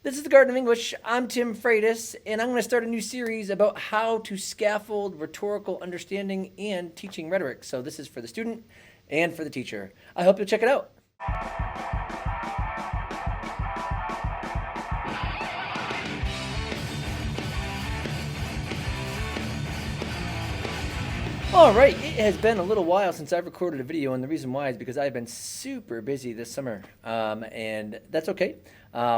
This is the Garden of English. I'm Tim Freitas, and I'm going to start a new series about how to scaffold rhetorical understanding and teaching rhetoric. So this is for the student and for the teacher. I hope you'll check it out. All right, it has been a little while since I've recorded a video, and the reason why is because I've been super busy this summer, and that's okay.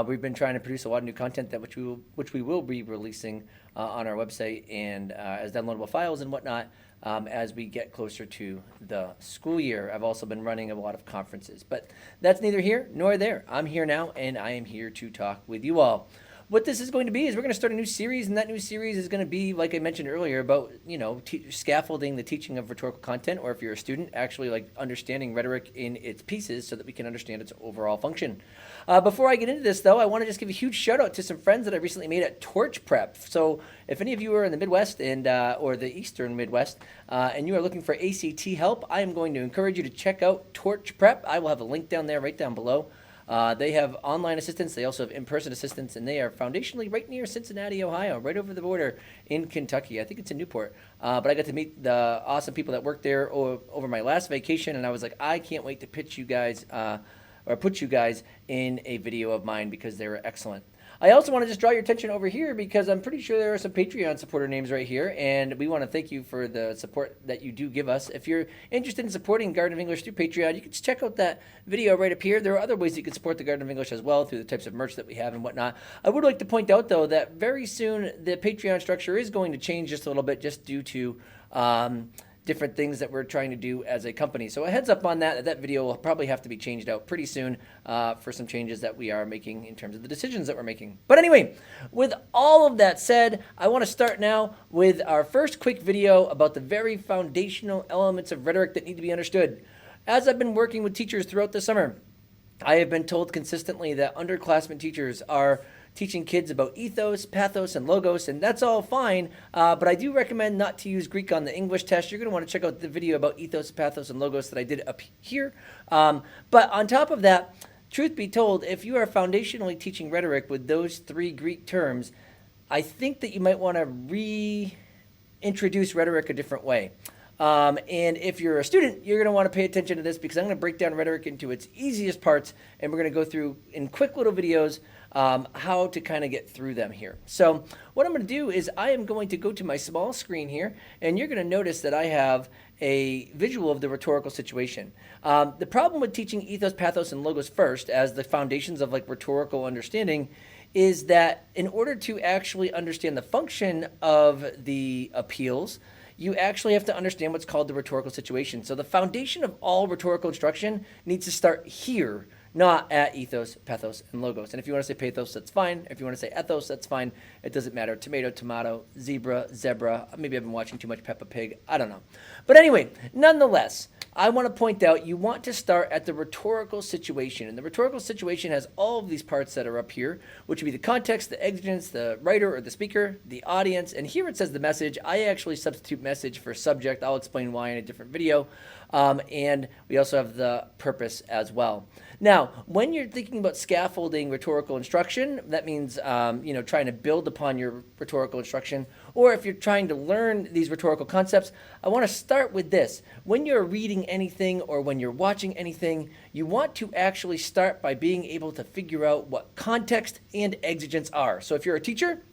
We've been trying to produce a lot of new content which we will be releasing on our website and as downloadable files and whatnot as we get closer to the school year. I've also been running a lot of conferences, but that's neither here nor there. I'm here now, and I am here to talk with you all. What this is going to be is we're going to start a new series, and that new series is going to be, like I mentioned earlier, about, scaffolding the teaching of rhetorical content, or if you're a student, actually like understanding rhetoric in its pieces so that we can understand its overall function. Before I get into this, though, I want to just give a huge shout out to some friends that I recently made at Torch Prep. So if any of you are in the Midwest and or the Eastern Midwest, and you are looking for ACT help, I am going to encourage you to check out Torch Prep. I will have a link down there, right down below. They have online assistance. They also have in-person assistance, and they are foundationally right near Cincinnati, Ohio, right over the border in Kentucky. I think it's in Newport. But I got to meet the awesome people that work there over my last vacation, and I was like, I can't wait to pitch you guys or put you guys in a video of mine because they were excellent. I also want to just draw your attention over here because I'm pretty sure there are some Patreon supporter names right here, and we want to thank you for the support that you do give us. If you're interested in supporting Garden of English through Patreon, you can just check out that video right up here. There are other ways you can support the Garden of English as well through the types of merch that we have and whatnot. I would like to point out, though, that very soon the Patreon structure is going to change just a little bit just due to different things that we're trying to do as a company. So a heads up on that video will probably have to be changed out pretty soon for some changes that we are making in terms of the decisions that we're making. But anyway, with all of that said, I want to start now with our first quick video about the very foundational elements of rhetoric that need to be understood. As I've been working with teachers throughout the summer, I have been told consistently that underclassmen teachers are teaching kids about ethos, pathos, and logos, and that's all fine, but I do recommend not to use Greek on the English test. You're going to want to check out the video about ethos, pathos, and logos that I did up here. But on top of that, truth be told, if you are foundationally teaching rhetoric with those three Greek terms, I think that you might want to reintroduce rhetoric a different way. And if you're a student, you're going to want to pay attention to this because I'm going to break down rhetoric into its easiest parts, and we're going to go through in quick little videos how to kind of get through them here. So what I'm going to do is I am going to go to my small screen here, and you're going to notice that I have a visual of the rhetorical situation. The problem with teaching ethos, pathos, and logos first as the foundations of like rhetorical understanding is that in order to actually understand the function of the appeals, you actually have to understand what's called the rhetorical situation. So the foundation of all rhetorical instruction needs to start here, not at ethos, pathos, and logos. And if you want to say pathos, that's fine. If you want to say ethos, that's fine. It doesn't matter. Tomato, tomato, zebra. Maybe I've been watching too much Peppa Pig. I don't know. But anyway, nonetheless, I want to point out you want to start at the rhetorical situation. And the rhetorical situation has all of these parts that are up here, which would be the context, the exigence, the writer or the speaker, the audience. And here it says the message. I actually substitute message for subject. I'll explain why in a different video. And we also have the purpose as well. Now, when you're thinking about scaffolding rhetorical instruction, that means trying to build upon your rhetorical instruction, or if you're trying to learn these rhetorical concepts, I want to start with this. When you're reading anything or when you're watching anything, you want to actually start by being able to figure out what context and exigence are. So if you're a teacher,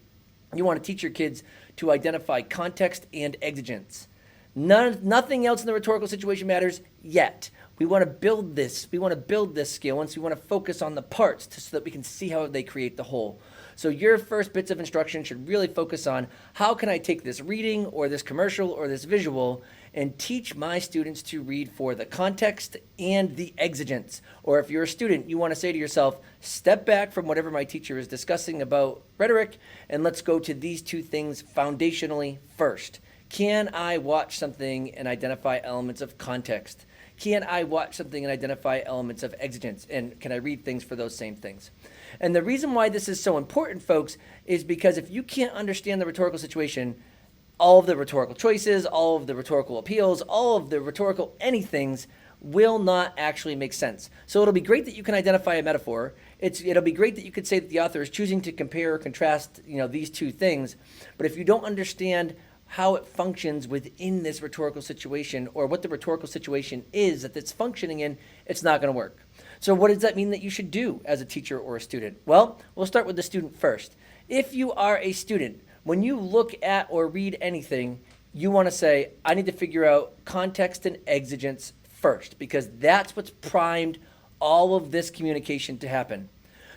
you want to teach your kids to identify context and exigence. Nothing else in the rhetorical situation matters yet. We want to build this. We want to build this skill, and so we want to focus on the parts so that we can see how they create the whole. So your first bits of instruction should really focus on how can I take this reading or this commercial or this visual and teach my students to read for the context and the exigence. Or if you're a student, you want to say to yourself, step back from whatever my teacher is discussing about rhetoric, and let's go to these two things foundationally first. Can I watch something and identify elements of context? Can I watch something and identify elements of exigence? And can I read things for those same things? And the reason why this is so important, folks, is because if you can't understand the rhetorical situation, all of the rhetorical choices, all of the rhetorical appeals, all of the rhetorical anythings will not actually make sense. So it'll be great that you can identify a metaphor. It'll be great that you could say that the author is choosing to compare or contrast, these two things. But if you don't understand how it functions within this rhetorical situation, or what the rhetorical situation is that it's functioning in, it's not going to work. So what does that mean that you should do as a teacher or a student? Well, we'll start with the student first. If you are a student, when you look at or read anything, you want to say, I need to figure out context and exigence first, because that's what's primed all of this communication to happen.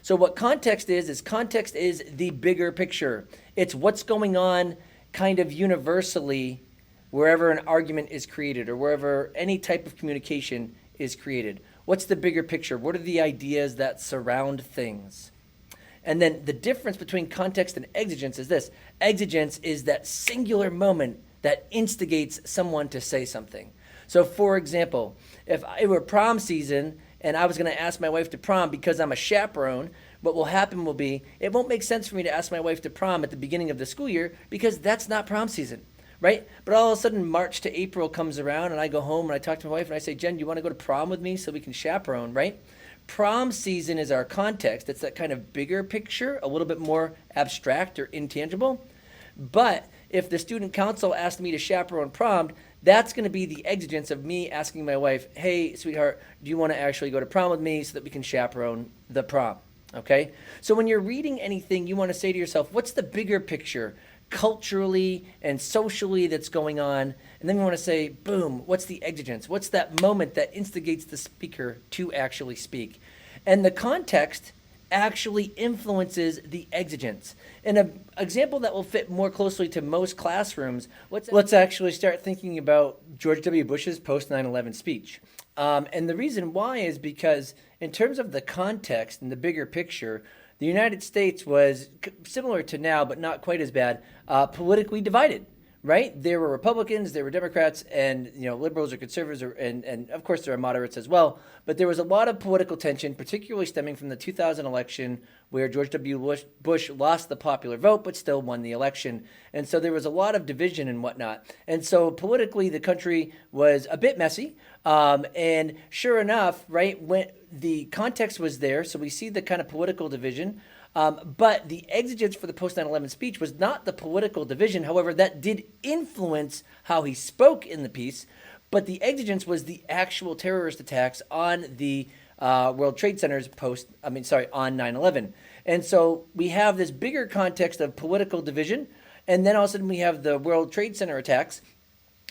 So what context is the bigger picture. It's what's going on kind of universally wherever an argument is created, or wherever any type of communication is created. What's the bigger picture? What are the ideas that surround things? And then the difference between context and exigence is this. Exigence is that singular moment that instigates someone to say something. So for example, if it were prom season and I was going to ask my wife to prom because I'm a chaperone, what will happen will be, it won't make sense for me to ask my wife to prom at the beginning of the school year because that's not prom season, right? But all of a sudden March to April comes around and I go home and I talk to my wife and I say, Jen, do you want to go to prom with me so we can chaperone, right? Prom season is our context. It's that kind of bigger picture, a little bit more abstract or intangible. But if the student council asked me to chaperone prom, that's going to be the exigence of me asking my wife, hey, sweetheart, do you want to actually go to prom with me so that we can chaperone the prom? Okay? So when you're reading anything, you want to say to yourself, what's the bigger picture culturally and socially that's going on? And then you want to say, boom, what's the exigence? What's that moment that instigates the speaker to actually speak? And the context actually influences the exigence. And an example that will fit more closely to most classrooms, let's actually start thinking about George W. Bush's post 9/11 speech. And the reason why is because in terms of the context and the bigger picture, the United States was similar to now, but not quite as bad, politically divided. Right? There were Republicans, there were Democrats, and liberals or conservatives, and of course there are moderates as well. But there was a lot of political tension, particularly stemming from the 2000 election, where George W. Bush lost the popular vote, but still won the election. And so there was a lot of division and whatnot. And so politically, the country was a bit messy. And sure enough, right, when the context was there, so we see the kind of political division. But the exigence for the post 9/11 speech was not the political division. However, that did influence how he spoke in the piece. But the exigence was the actual terrorist attacks on the World Trade Centers on 9/11. And so we have this bigger context of political division. And then all of a sudden we have the World Trade Center attacks.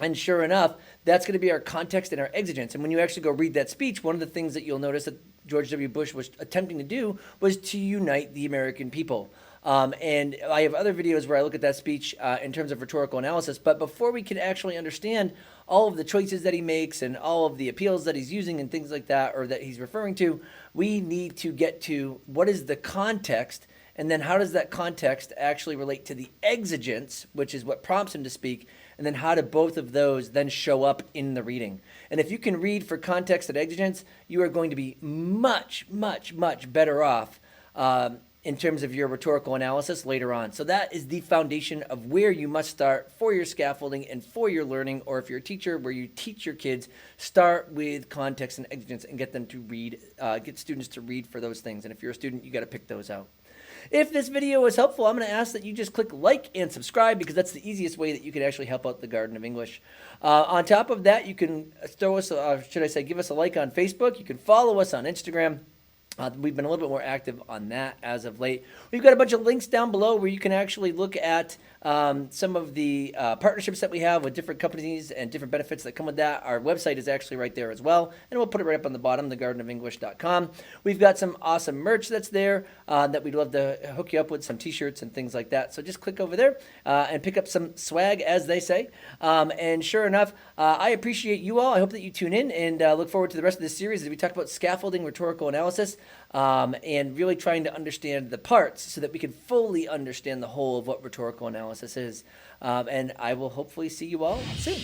And sure enough, that's going to be our context and our exigence. And when you actually go read that speech, one of the things that you'll notice that George W. Bush was attempting to do was to unite the American people. And I have other videos where I look at that speech in terms of rhetorical analysis. But before we can actually understand all of the choices that he makes and all of the appeals that he's using and things like that, or that he's referring to, we need to get to what is the context, and then how does that context actually relate to the exigence, which is what prompts him to speak, and then how do both of those then show up in the reading. And if you can read for context and exigence, you are going to be much, much, much better off in terms of your rhetorical analysis later on. So that is the foundation of where you must start for your scaffolding and for your learning, or if you're a teacher where you teach your kids, start with context and exigence and get them to read, get students to read for those things. And if you're a student, you got to pick those out. If this video was helpful, I'm going to ask that you just click like and subscribe, because that's the easiest way that you can actually help out the Garden of English. On top of that, you can throw us, give us a like on Facebook. You can follow us on Instagram. We've been a little bit more active on that as of late. We've got a bunch of links down below where you can actually look at some of the partnerships that we have with different companies and different benefits that come with that. Our website is actually right there as well, and we'll put it right up on the bottom, thegardenofenglish.com. We've got some awesome merch that's there that we'd love to hook you up with, some t-shirts and things like that. So just click over there and pick up some swag, as they say. And sure enough, I appreciate you all. I hope that you tune in, and look forward to the rest of this series as we talk about scaffolding, rhetorical analysis, and really trying to understand the parts so that we can fully understand the whole of what rhetorical analysis is. And I will hopefully see you all soon.